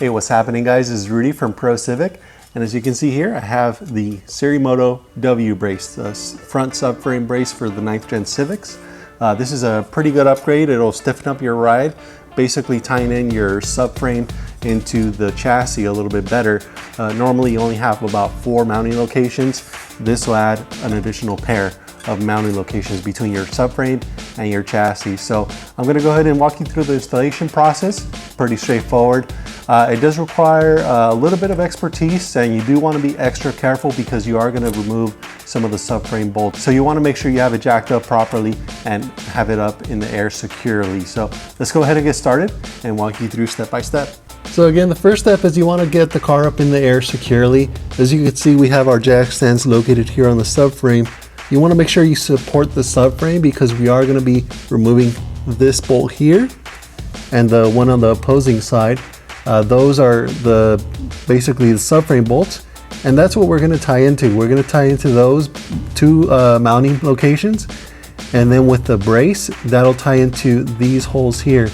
Hey, what's happening guys? This is Rudy from Pro Civic, and as you can see here, I have the SiriMoto W brace, the front subframe brace for the 9th Gen Civics. This is a pretty good upgrade. It'll stiffen up your ride, basically tying in your subframe into the chassis a little bit better. Normally you only have about 4 mounting locations. This will add an additional pair of mounting locations between your subframe and your chassis. So I'm going to go ahead and walk you through the installation process. Pretty straightforward. It does require a little bit of expertise, and you do want to be extra careful because you are going to remove some of the subframe bolts. So you want to make sure you have it jacked up properly and have it up in the air securely. So let's go ahead and get started and walk you through step by step. So again, the first step is you want to get the car up in the air securely. As you can see, we have our jack stands located here on the subframe. You want to make sure you support the subframe because we are going to be removing this bolt here and the one on the opposing side. Those are basically the subframe bolts, and that's what we're going to tie into. We're going to tie into those 2 mounting locations, and then with the brace, that'll tie into these holes here.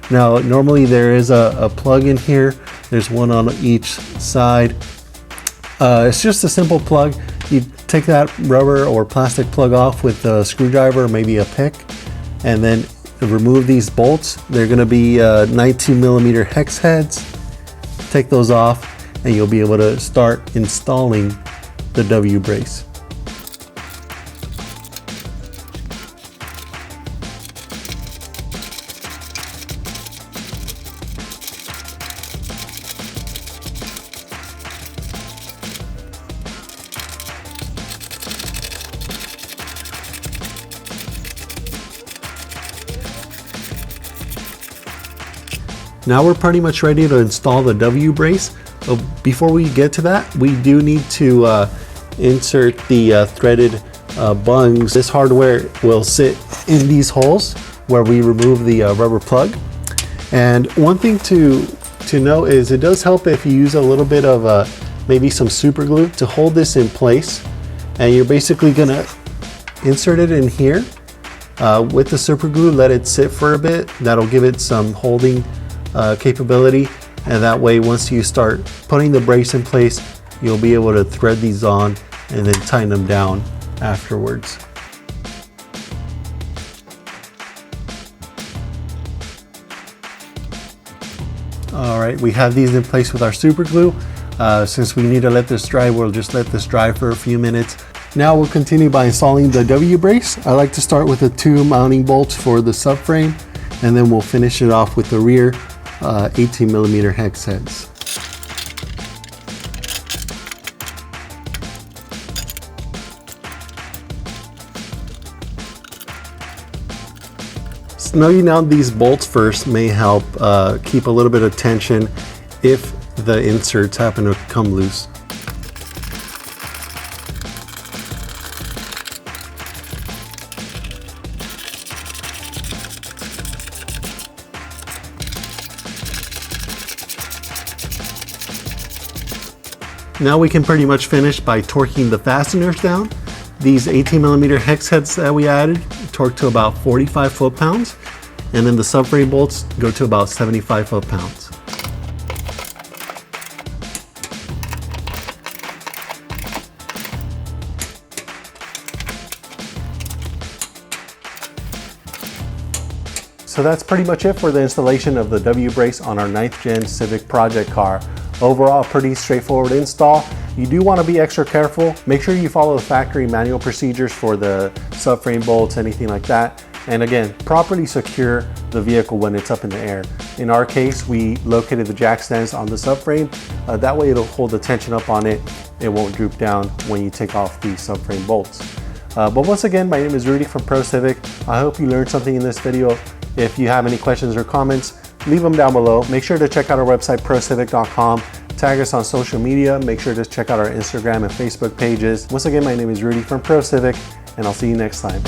Now, normally there is a plug in here. There's one on each side. It's just a simple plug. You take that rubber or plastic plug off with a screwdriver or maybe a pick, and then remove these bolts. They're going to be 19mm hex heads. Take those off and you'll be able to start installing the W brace. Now we're pretty much ready to install the W brace. Before we get to that, we do need to insert the threaded bungs. This hardware will sit in these holes where we remove the rubber plug. And one thing to know is it does help if you use a little bit of maybe some super glue to hold this in place. And you're basically gonna insert it in here with the super glue, let it sit for a bit. That'll give it some holding capability, and that way once you start putting the brace in place, you'll be able to thread these on and then tighten them down afterwards. All right, we have these in place with our super glue. Since we need to let this dry, we'll just let this dry for a few minutes. Now we'll continue by installing the W brace. I like to start with the 2 mounting bolts for the subframe, and then we'll finish it off with the rear 18mm hex heads. Snugging down these bolts first may help keep a little bit of tension if the inserts happen to come loose. Now we can pretty much finish by torquing the fasteners down. These 18mm hex heads that we added torque to about 45 foot-pounds, and then the subframe bolts go to about 75 foot-pounds. So that's pretty much it for the installation of the W brace on our 9th Gen Civic project car. Overall, pretty straightforward install. You do want to be extra careful. Make sure you follow the factory manual procedures for the subframe bolts, anything like that. And again, properly secure the vehicle when it's up in the air. In our case, we located the jack stands on the subframe. That way it'll hold the tension up on it. It won't droop down when you take off the subframe bolts. But once again, my name is Rudy from Pro Civic. I hope you learned something in this video. If you have any questions or comments, leave them down below. Make sure to check out our website, procivic.com. Tag us on social media. Make sure to check out our Instagram and Facebook pages. Once again, my name is Rudy from Pro Civic, and I'll see you next time.